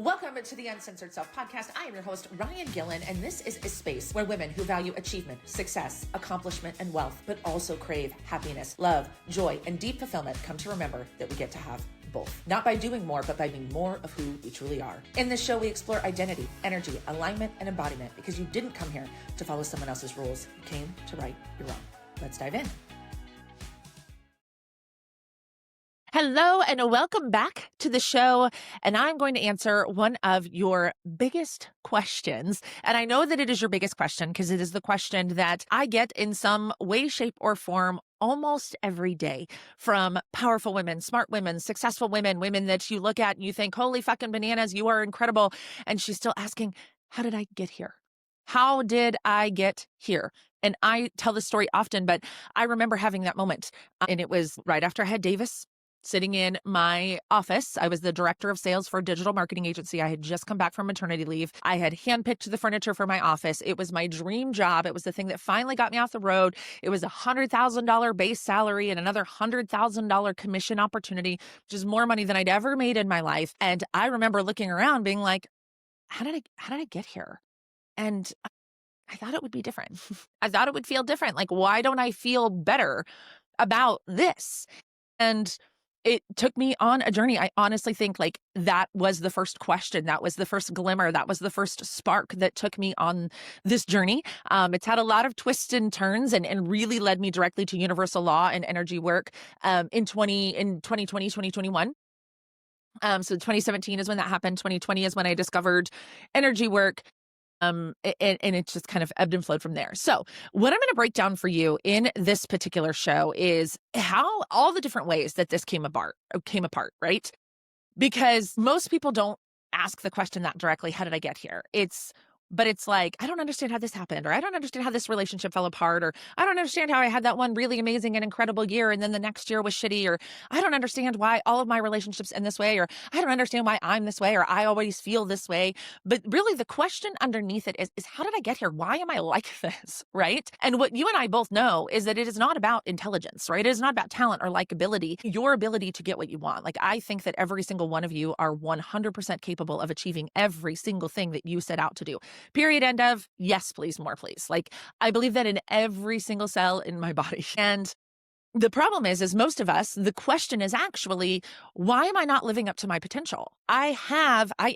Welcome to the Uncensored Self Podcast. I am your host, Ryan Gillen, and this is a space where women who value achievement, success, accomplishment, and wealth, but also crave happiness, love, joy, and deep fulfillment come to remember that we get to have both. Not by doing more, but by being more of who we truly are. In this show, we explore identity, energy, alignment, and embodiment because you didn't come here to follow someone else's rules. You came to right your own. Let's dive in. Hello and welcome back to the show. And I'm going to answer one of your biggest questions. And I know that it is your biggest question because it is the question that I get in some way, shape, or form almost every day from powerful women, smart women, successful women, women that you look at and you think, holy fucking bananas, you are incredible. And she's still asking, how did I get here? How did I get here? And I tell this story often, but I remember having that moment. And it was right after I had Davis. Sitting in my office. I was the director of sales for a digital marketing agency. I had just come back from maternity leave. I had handpicked the furniture for my office. It was my dream job. It was the thing that finally got me off the road. It was $100,000 base salary and another $100,000 commission opportunity, which is more money than I'd ever made in my life. And I remember looking around being like, how did I get here? And I thought it would be different. I thought it would feel different. Like, why don't I feel better about this? And it took me on a journey. I honestly think like that was the first question. That was the first glimmer. That was the first spark that took me on this journey. It's had a lot of twists and turns and really led me directly to universal law and energy work in 2020, 2021. So 2017 is when that happened. 2020 is when I discovered energy work. And it just kind of ebbed and flowed from there. So what I'm going to break down for you in this particular show is how all the different ways that this came apart, right? Because most people don't ask the question that directly, how did I get here? But it's like, I don't understand how this happened, or I don't understand how this relationship fell apart, or I don't understand how I had that one really amazing and incredible year and then the next year was shitty, or I don't understand why all of my relationships end this way, or I don't understand why I'm this way, or I always feel this way. But really the question underneath it is how did I get here? Why am I like this, right? And what you and I both know is that it is not about intelligence, right? It is not about talent or likability, your ability to get what you want. Like I think that every single one of you are 100% capable of achieving every single thing that you set out to do. Period. End of. Yes, please. More, please. Like I believe that in every single cell in my body. And the problem is most of us, the question is actually, why am I not living up to my potential? I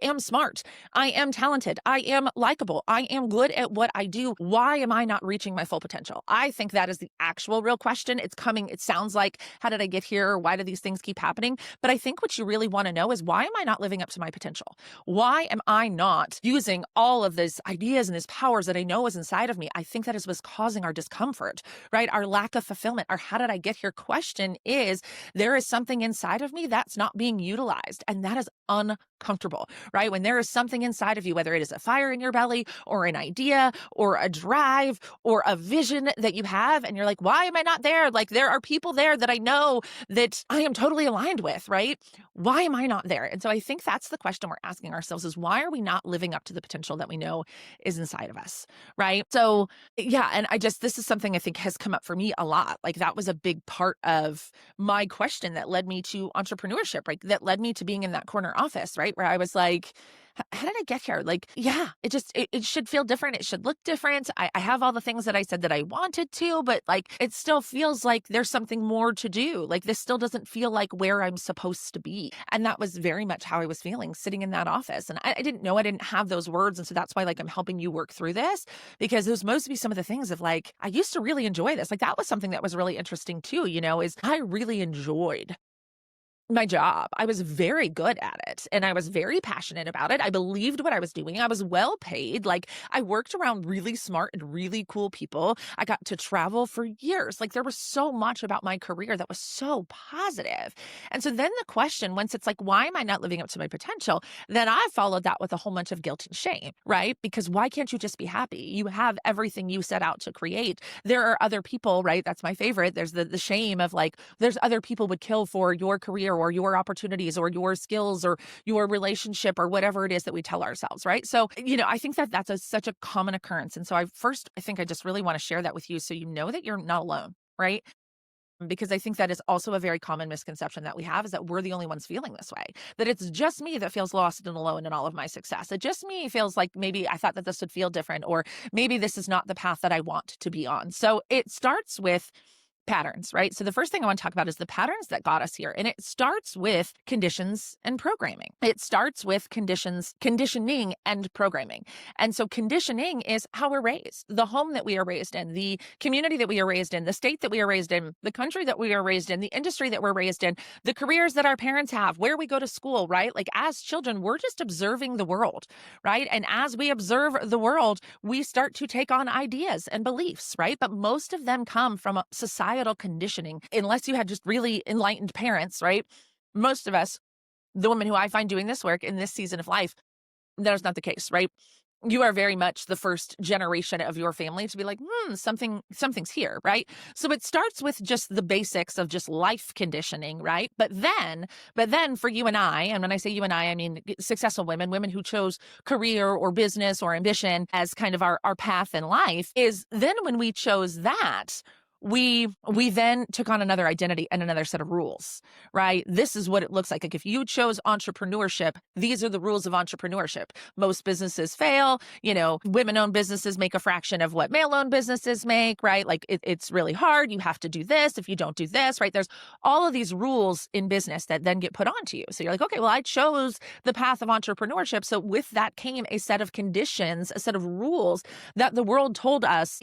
am smart. I am talented. I am likable. I am good at what I do. Why am I not reaching my full potential? I think that is the actual real question. It sounds like, how did I get here? Why do these things keep happening? But I think what you really want to know is, why am I not living up to my potential? Why am I not using all of these ideas and these powers that I know is inside of me? I think that is what's causing our discomfort, right? Our lack of fulfillment, our how did I get here question is, there is something inside of me that's not being utilized. And that is uncomfortable, right? When there is something inside of you, whether it is a fire in your belly or an idea or a drive or a vision that you have, and you're like, why am I not there? Like there are people there that I know that I am totally aligned with, right? Why am I not there? And so I think that's the question we're asking ourselves is, why are we not living up to the potential that we know is inside of us, right? So yeah, and this is something I think has come up for me a lot. Like that was a big part of my question that led me to entrepreneurship, right? That led me to being in that corner office, right? Where I was like, how did I get here? Like, yeah, it should feel different. It should look different. I have all the things that I said that I wanted to, but like, it still feels like there's something more to do. Like this still doesn't feel like where I'm supposed to be. And that was very much how I was feeling sitting in that office. And I didn't know, I didn't have those words. And so that's why like I'm helping you work through this, because those must be some of the things of like, I used to really enjoy this. Like that was something that was really interesting too, is I really enjoyed my job. I was very good at it and I was very passionate about it. I believed what I was doing. I was well paid. Like I worked around really smart and really cool people. I got to travel for years. Like there was so much about my career that was so positive. And so then the question, once it's like, why am I not living up to my potential? Then I followed that with a whole bunch of guilt and shame, right? Because why can't you just be happy? You have everything you set out to create. There are other people, right? That's my favorite. There's the shame of like, there's other people would kill for your career or your opportunities or your skills or your relationship or whatever it is that we tell ourselves, right? So, I think that that's such a common occurrence. And so I think I just really want to share that with you so you know that you're not alone, right? because I think that is also a very common misconception that we have, is that we're the only ones feeling this way, that it's just me that feels lost and alone in all of my success. It just me feels like maybe I thought that this would feel different, or maybe this is not the path that I want to be on. So it starts with patterns, right? So the first thing I want to talk about is the patterns that got us here. And it starts with conditions and programming. It starts with conditioning and programming. And so conditioning is how we're raised, the home that we are raised in, the community that we are raised in, the state that we are raised in, the country that we are raised in, the industry that we're raised in, the careers that our parents have, where we go to school, right? Like as children, we're just observing the world, right? And as we observe the world, we start to take on ideas and beliefs, right? But most of them come from societal conditioning, unless you had just really enlightened parents, right? Most of us, the women who I find doing this work in this season of life, that is not the case, right? You are very much the first generation of your family to be like, something's here, right? So it starts with just the basics of just life conditioning, right? But then for you and I, and when I say you and I mean successful women who chose career or business or ambition as kind of our path in life, is then when we chose that, we then took on another identity and another set of rules, right? This is what it looks like. Like if you chose entrepreneurship, these are the rules of entrepreneurship. Most businesses fail. Women-owned businesses make a fraction of what male-owned businesses make, right? Like it's really hard. You have to do this. If you don't do this, right? There's all of these rules in business that then get put onto you. So you're like, okay, well, I chose the path of entrepreneurship. So with that came a set of conditions, a set of rules that the world told us,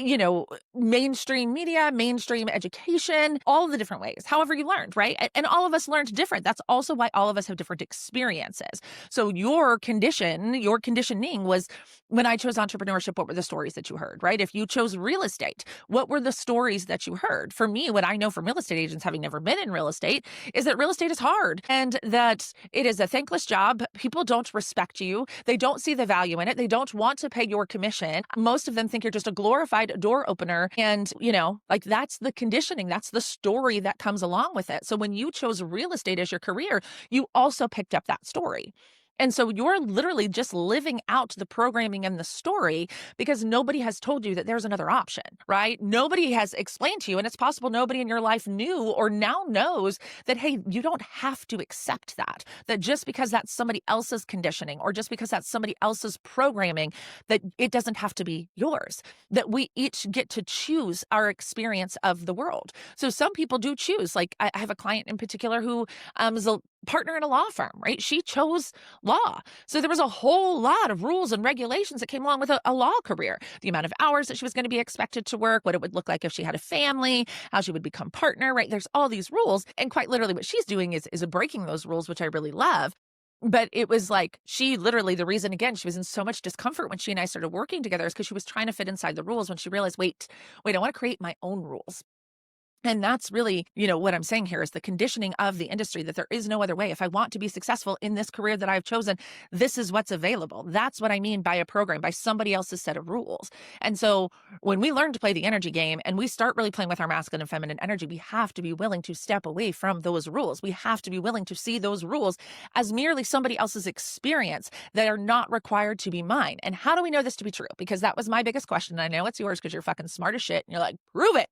mainstream media, mainstream education, all the different ways, however you learned, right? And all of us learned different. That's also why all of us have different experiences. So your conditioning was, when I chose entrepreneurship, what were the stories that you heard, right? If you chose real estate, what were the stories that you heard? For me, what I know from real estate agents, having never been in real estate, is that real estate is hard and that it is a thankless job. People don't respect you. They don't see the value in it. They don't want to pay your commission. Most of them think you're just a glorified door opener. And, like that's the conditioning. That's the story that comes along with it. So when you chose real estate as your career, you also picked up that story. And so you're literally just living out the programming and the story because nobody has told you that there's another option, right? Nobody has explained to you, and it's possible nobody in your life knew or now knows that, hey, you don't have to accept that just because that's somebody else's conditioning or just because that's somebody else's programming, that it doesn't have to be yours, that we each get to choose our experience of the world. So some people do choose. Like I have a client in particular who is a partner in a law firm, right? She chose law. So there was a whole lot of rules and regulations that came along with a law career. The amount of hours that she was going to be expected to work, what it would look like if she had a family, how she would become partner, right? There's all these rules. And quite literally what she's doing is breaking those rules, which I really love. But it was like she literally, the reason, again, she was in so much discomfort when she and I started working together is because she was trying to fit inside the rules when she realized, wait, I want to create my own rules. And that's really, what I'm saying here is the conditioning of the industry, that there is no other way. If I want to be successful in this career that I've chosen, this is what's available. That's what I mean by a program, by somebody else's set of rules. And so when we learn to play the energy game and we start really playing with our masculine and feminine energy, we have to be willing to step away from those rules. We have to be willing to see those rules as merely somebody else's experience that are not required to be mine. And how do we know this to be true? Because that was my biggest question. And I know it's yours because you're fucking smart as shit. And you're like, prove it,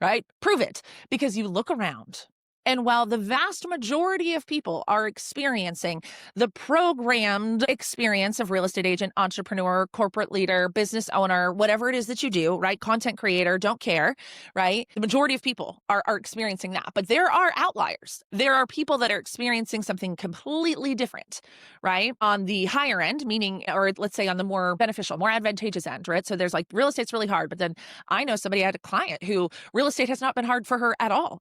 right? Prove it. Because you look around, and while the vast majority of people are experiencing the programmed experience of real estate agent, entrepreneur, corporate leader, business owner, whatever it is that you do, right? Content creator, don't care, right? The majority of people are experiencing that. But there are outliers. There are people that are experiencing something completely different, right? On the higher end, meaning, or let's say on the more beneficial, more advantageous end, right? So there's like real estate's really hard. But then I know somebody, I had a client who real estate has not been hard for her at all.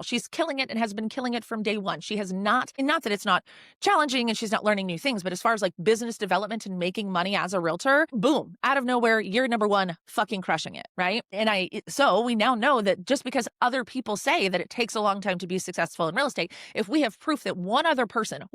She's killing it and has been killing it from day one. She has not that it's not challenging and she's not learning new things, but as far as like business development and making money as a realtor, boom, out of nowhere, you're number one, fucking crushing it, right? And so we now know that just because other people say that it takes a long time to be successful in real estate, if we have proof that one other person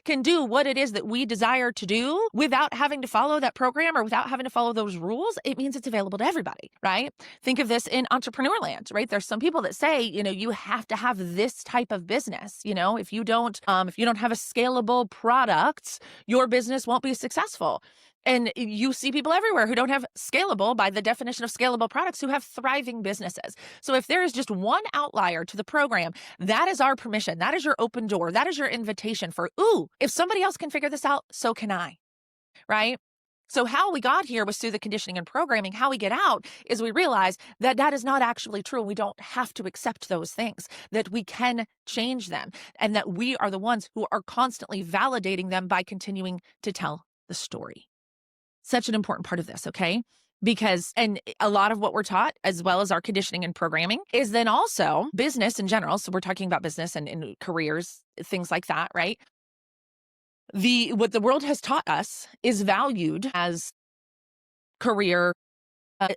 can do what it is that we desire to do without having to follow that program or without having to follow those rules, it means it's available to everybody, right? Think of this in entrepreneur land, right? There's some people that say, you have to have this type of business. If you don't have a scalable product, your business won't be successful. And you see people everywhere who don't have scalable, by the definition of scalable products, who have thriving businesses. So if there is just one outlier to the program, that is our permission. That is your open door. That is your invitation for, ooh, if somebody else can figure this out, so can I, right? So how we got here was through the conditioning and programming. How we get out is we realize that that is not actually true. We don't have to accept those things, that we can change them, and that we are the ones who are constantly validating them by continuing to tell the story. Such an important part of this, okay? Because, and a lot of what we're taught, as well as our conditioning and programming, is then also business in general. So we're talking about business and careers, things like that, right? What the world has taught us is valued as career,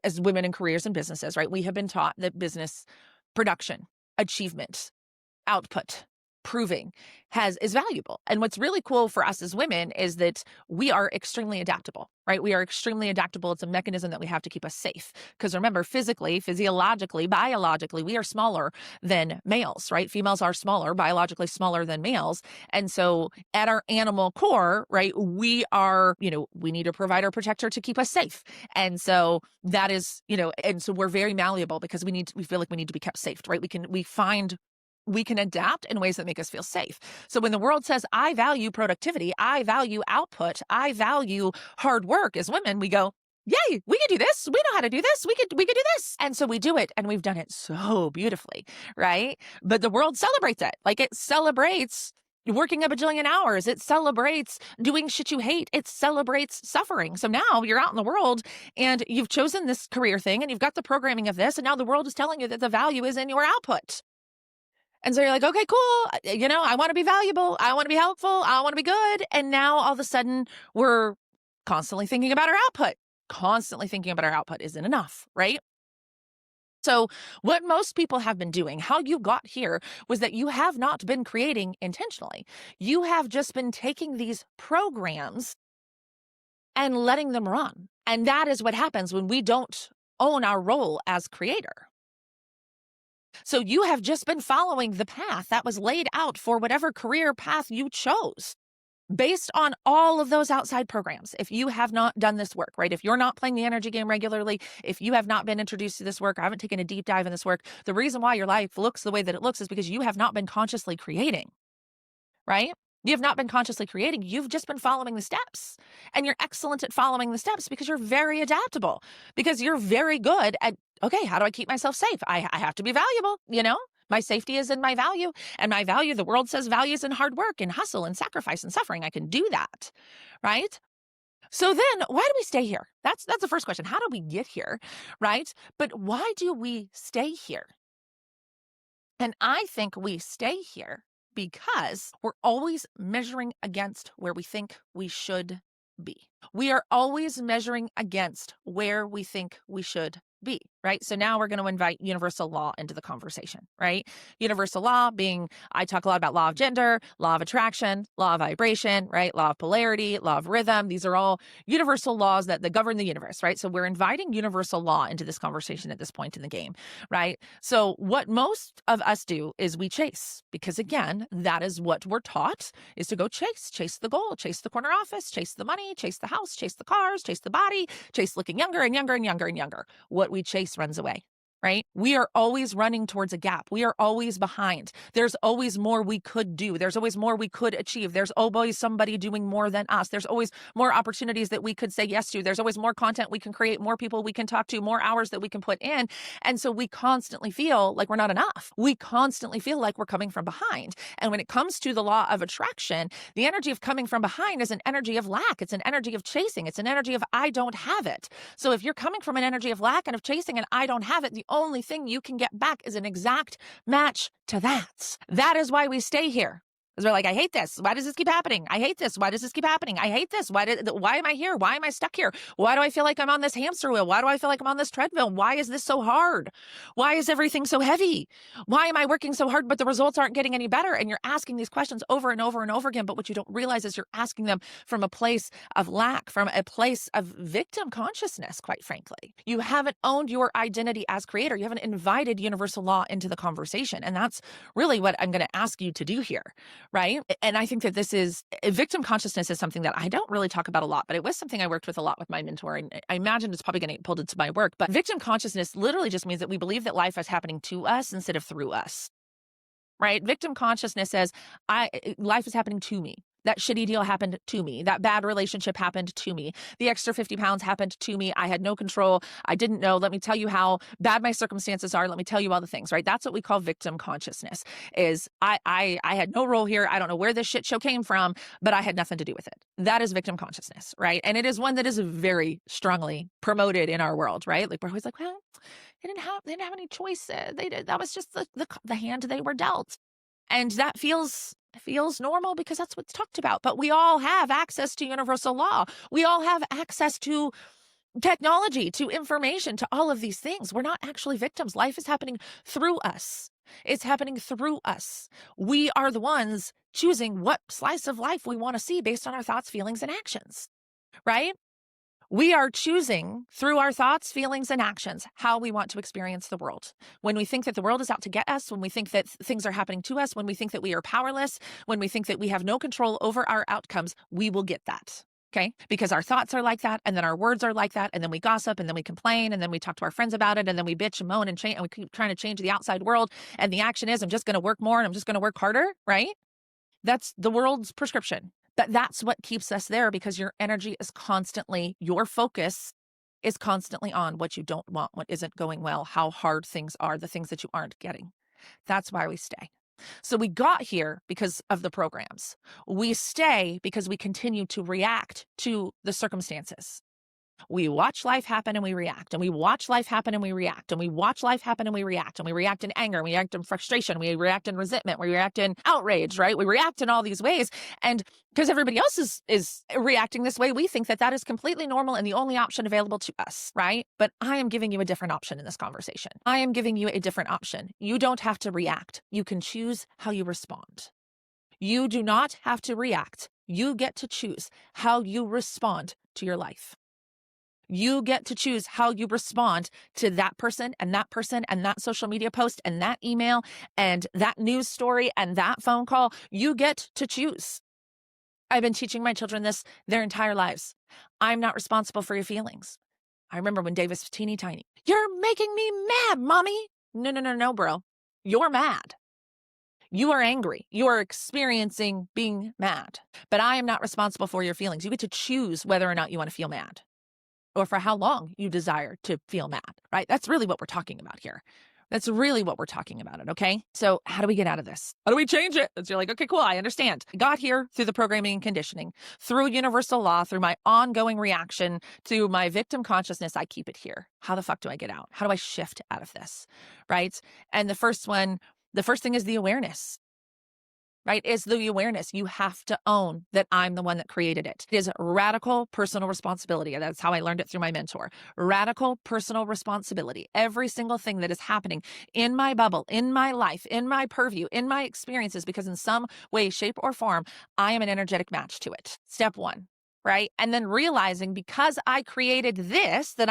as women in careers and businesses, right? We have been taught that business production, achievement, output, proving is valuable. And what's really cool for us as women is that we are extremely adaptable, right? We are extremely adaptable. It's a mechanism that we have to keep us safe. Because remember, physically, physiologically, biologically, we are smaller than males, right? Females are smaller, biologically smaller than males. And so at our animal core, right, we are, we need a provider protector to keep us safe. And so that is, and so we're very malleable because we feel like we need to be kept safe, right? We can adapt in ways that make us feel safe. So when the world says, I value productivity, I value output, I value hard work, as women, we go, yay, we can do this. We know how to do this. We could do this. And so we do it, and we've done it so beautifully, right? But the world celebrates it. Like, it celebrates working a bajillion hours. It celebrates doing shit you hate. It celebrates suffering. So now you're out in the world and you've chosen this career thing and you've got the programming of this. And now the world is telling you that the value is in your output. And so you're like, okay, cool. I want to be valuable. I want to be helpful. I want to be good. And now all of a sudden we're constantly thinking about our output. Constantly thinking about our output isn't enough, right? So what most people have been doing, how you got here, was that you have not been creating intentionally. You have just been taking these programs and letting them run. And that is what happens when we don't own our role as creator. So you have just been following the path that was laid out for whatever career path you chose based on all of those outside programs. If you have not done this work, right? If you're not playing the energy game regularly, if you have not been introduced to this work, or haven't taken a deep dive in this work, the reason why your life looks the way that it looks is because you have not been consciously creating, right? You have not been consciously creating. You've just been following the steps. And you're excellent at following the steps because you're very adaptable, because you're very good at, okay, how do I keep myself safe? I have to be valuable, My safety is in my value, and my value, the world says, values in hard work and hustle and sacrifice and suffering. I can do that, right? So then why do we stay here? That's the first question. How do we get here, right? But why do we stay here? And I think we stay here because we're always measuring against where we think we should be. We are always measuring against where we think we should be, right? So now we're going to invite universal law into the conversation, right? Universal law being, I talk a lot about law of gender, law of attraction, law of vibration, right? Law of polarity, law of rhythm. These are all universal laws that govern the universe, right? So we're inviting universal law into this conversation at this point in the game, right? So what most of us do is we chase, because again, that is what we're taught, is to go chase the goal, chase the corner office, chase the money, chase the house, chase the cars, chase the body, chase looking younger and younger and younger and younger. What we chase runs away, right? We are always running towards a gap. We are always behind. There's always more we could do. There's always more we could achieve. There's always somebody doing more than us. There's always more opportunities that we could say yes to. There's always more content we can create, more people we can talk to, more hours that we can put in. And so we constantly feel like we're not enough. We constantly feel like we're coming from behind. And when it comes to the law of attraction, the energy of coming from behind is an energy of lack. It's an energy of chasing. It's an energy of I don't have it. So if you're coming from an energy of lack and of chasing and I don't have it, the only thing you can get back is an exact match to that. That is why we stay here. Because we're like, I hate this. Why does this keep happening? I hate this. Why does this keep happening? I hate this. Why am I here? Why am I stuck here? Why do I feel like I'm on this hamster wheel? Why do I feel like I'm on this treadmill? Why is this so hard? Why is everything so heavy? Why am I working so hard, but the results aren't getting any better? And you're asking these questions over and over and over again. But what you don't realize is you're asking them from a place of lack, from a place of victim consciousness, quite frankly. You haven't owned your identity as creator. You haven't invited universal law into the conversation. And that's really what I'm going to ask you to do here, right? And I think that this is victim consciousness is something that I don't really talk about a lot, but it was something I worked with a lot with my mentor. And I imagine it's probably going to get pulled into my work. But victim consciousness literally just means that we believe that life is happening to us instead of through us. Right? Victim consciousness says, life is happening to me. That shitty deal happened to me. That bad relationship happened to me. The extra 50 pounds happened to me. I had no control. I didn't know. Let me tell you how bad my circumstances are. Let me tell you all the things, right? That's what we call victim consciousness is I had no role here. I don't know where this shit show came from, but I had nothing to do with it. That is victim consciousness, right? And it is one that is very strongly promoted in our world, right? Like we're always like, well, they didn't have any choice. That was just the hand they were dealt. And that feels normal because that's what's talked about. But we all have access to universal law. We all have access to technology, to information, to all of these things. We're not actually victims. Life is happening through us. It's happening through us. We are the ones choosing what slice of life we want to see based on our thoughts, feelings, and actions, right? We are choosing through our thoughts, feelings, and actions how we want to experience the world. When we think that the world is out to get us, when we think that things are happening to us, when we think that we are powerless, when we think that we have no control over our outcomes, we will get that. Okay? Because our thoughts are like that, and then our words are like that, and then we gossip, and then we complain, and then we talk to our friends about it, and then we bitch and moan and change, and we keep trying to change the outside world. And the action is, I'm just going to work more, and I'm just going to work harder, right? That's the world's prescription. But that's what keeps us there because your energy is constantly, your focus is constantly on what you don't want, what isn't going well, how hard things are, the things that you aren't getting. That's why we stay. So we got here because of the programs. We stay because we continue to react to the circumstances. We watch life happen and we react, and we watch life happen and we react, and we watch life happen and we react, and we react in anger, we react in frustration, we react in resentment, we react in outrage, right? We react in all these ways. And because everybody else is reacting this way, we think that that is completely normal and the only option available to us, right? But I am giving you a different option in this conversation. I am giving you a different option. You don't have to react. You can choose how you respond. You do not have to react. You get to choose how you respond to your life. You get to choose how you respond to that person and that social media post and that email and that news story and that phone call. You get to choose. I've been teaching my children this their entire lives. I'm not responsible for your feelings. I remember when Dave was teeny tiny. You're making me mad, mommy. No, bro. You're mad. You are angry. You are experiencing being mad. But I am not responsible for your feelings. You get to choose whether or not you want to feel mad, or for how long you desire to feel mad, right? That's really what we're talking about here. That's really what we're talking about it, okay? So how do we get out of this? How do we change it? You're like, okay, cool, I understand. I got here through the programming and conditioning, through universal law, through my ongoing reaction to my victim consciousness, I keep it here. How the fuck do I get out? How do I shift out of this, right? And the first thing is the awareness. Right? Is the awareness. You have to own that I'm the one that created it. It is radical personal responsibility. That's how I learned it through my mentor. Radical personal responsibility. Every single thing that is happening in my bubble, in my life, in my purview, in my experiences, because in some way, shape, or form, I am an energetic match to it. Step one. Right? And then realizing because I created this, that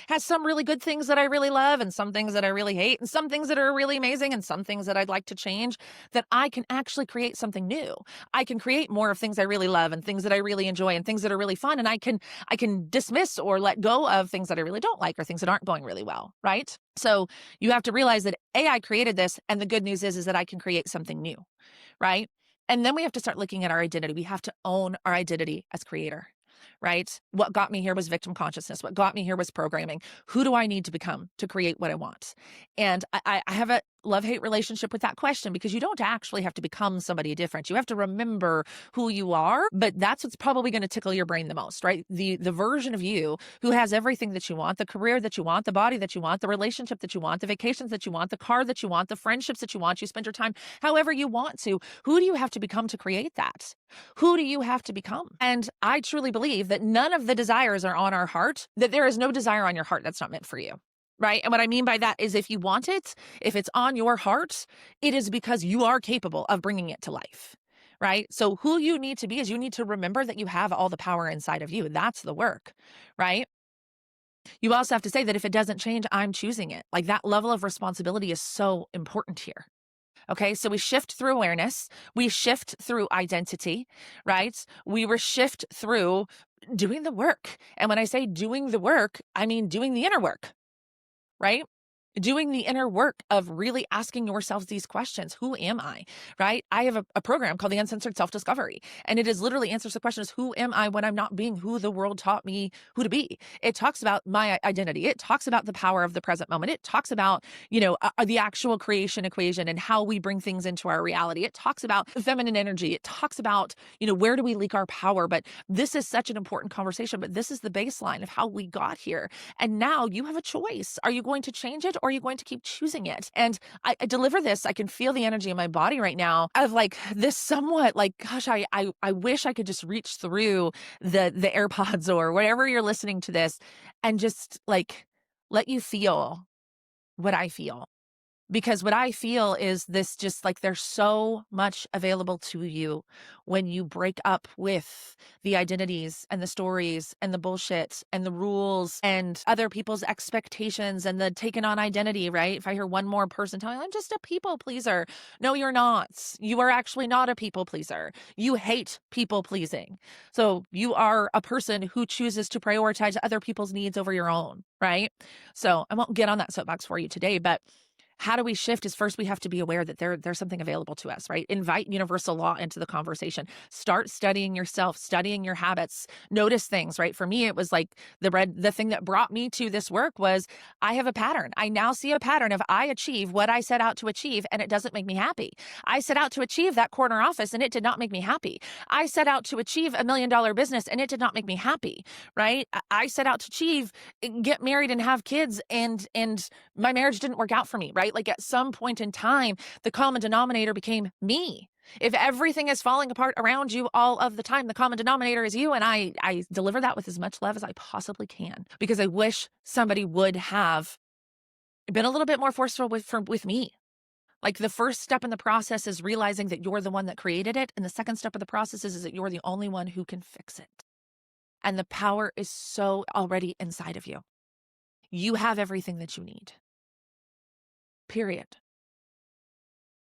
has some really good things that I really love and some things that I really hate and some things that are really amazing and some things that I'd like to change, that I can actually create something new. I can create more of things I really love and things that I really enjoy and things that are really fun. And I can dismiss or let go of things that I really don't like or things that aren't going really well. Right? So you have to realize that I created this. And the good news is that I can create something new. Right? And then we have to start looking at our identity. We have to own our identity as creator, right? What got me here was victim consciousness. What got me here was programming. Who do I need to become to create what I want? And I have a love-hate relationship with that question because you don't actually have to become somebody different. You have to remember who you are, but that's what's probably going to tickle your brain the most, right? The version of you who has everything that you want, the career that you want, the body that you want, the relationship that you want, the vacations that you want, the car that you want, the friendships that you want, you spend your time however you want to. Who do you have to become to create that? Who do you have to become? And I truly believe that none of the desires are on our heart, that there is no desire on your heart that's not meant for you. Right? And what I mean by that is if you want it, if it's on your heart, it is because you are capable of bringing it to life. Right? So who you need to be is you need to remember that you have all the power inside of you. That's the work. Right? You also have to say that if it doesn't change, I'm choosing it. Like that level of responsibility is so important here. Okay, so we shift through awareness, we shift through identity, right? We were shift through doing the work. And when I say doing the work, I mean doing the inner work, right? Doing the inner work of really asking yourselves these questions. Who am I? Right? I have a program called the Uncensored Self-Discovery, and it is literally answers the questions, who am I when I'm not being who the world taught me who to be? It talks about my identity. It talks about the power of the present moment. It talks about, the actual creation equation and how we bring things into our reality. It talks about feminine energy. It talks about, where do we leak our power? But this is such an important conversation, but this is the baseline of how we got here. And now you have a choice. Are you going to change it, or are you going to keep choosing it? And I deliver this. I can feel the energy in my body right now of like this somewhat like, gosh, I wish I could just reach through the AirPods or wherever you're listening to this and just like let you feel what I feel. Because what I feel is this, just like there's so much available to you when you break up with the identities and the stories and the bullshit and the rules and other people's expectations and the taken on identity, right? If I hear one more person telling me, I'm just a people pleaser. No, you're not. You are actually not a people pleaser. You hate people pleasing. So you are a person who chooses to prioritize other people's needs over your own, right? So I won't get on that soapbox for you today, but how do we shift is first we have to be aware that there's something available to us, right? Invite universal law into the conversation. Start studying yourself, studying your habits, notice things, right? For me, it was like the thing that brought me to this work was I have a pattern. I now see a pattern of I achieve what I set out to achieve and it doesn't make me happy. I set out to achieve that corner office and it did not make me happy. I set out to achieve $1 million business and it did not make me happy, right? I set out to achieve, get married and have kids and my marriage didn't work out for me, right? Like at some point in time, the common denominator became me. If everything is falling apart around you all of the time, the common denominator is you. And I deliver that with as much love as I possibly can, because I wish somebody would have been a little bit more forceful with me. Like the first step in the process is realizing that you're the one that created it. And the second step of the process is that you're the only one who can fix it. And the power is so already inside of you. You have everything that you need. Period.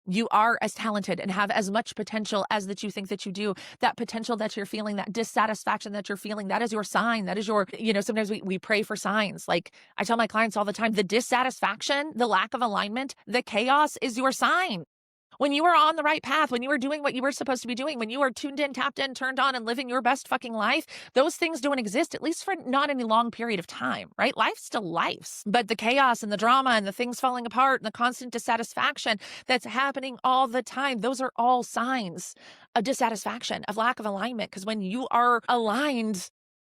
You are as talented and have as much potential as that you think that you do. That potential that you're feeling, that dissatisfaction that you're feeling, that is your sign. That is your, sometimes we pray for signs. Like I tell my clients all the time, the dissatisfaction, the lack of alignment, the chaos is your sign. When you are on the right path, when you are doing what you were supposed to be doing, when you are tuned in, tapped in, turned on, and living your best fucking life, those things don't exist, at least for not any long period of time, right? Life's still life's. But the chaos and the drama and the things falling apart and the constant dissatisfaction that's happening all the time, those are all signs of dissatisfaction, of lack of alignment. Because when you are aligned,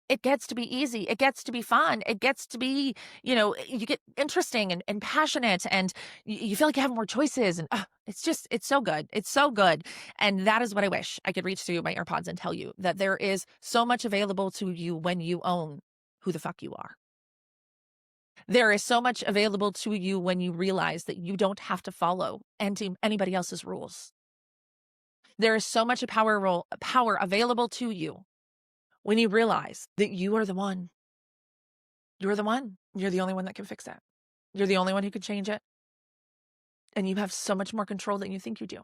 it gets to be easy. It gets to be fun. It gets to be, you get interesting and passionate, and you feel like you have more choices. And it's so good. It's so good. And that is what I wish I could reach through my AirPods and tell you, that there is so much available to you when you own who the fuck you are. There is so much available to you when you realize that you don't have to follow anybody else's rules. There is so much power available to you when you realize that you are the one. You're the one. You're the only one that can fix it. You're the only one who can change it. And you have so much more control than you think you do.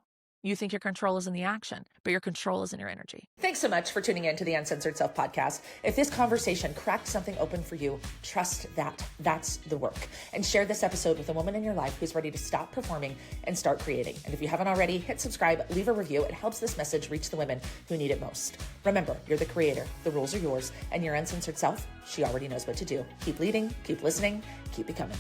You think your control is in the action, but your control is in your energy. Thanks so much for tuning in to the Uncensored Self podcast. If this conversation cracked something open for you, trust that that's the work. And share this episode with a woman in your life who's ready to stop performing and start creating. And if you haven't already, hit subscribe, leave a review. It helps this message reach the women who need it most. Remember, you're the creator. The rules are yours. And your uncensored self, she already knows what to do. Keep leading, keep listening, keep becoming.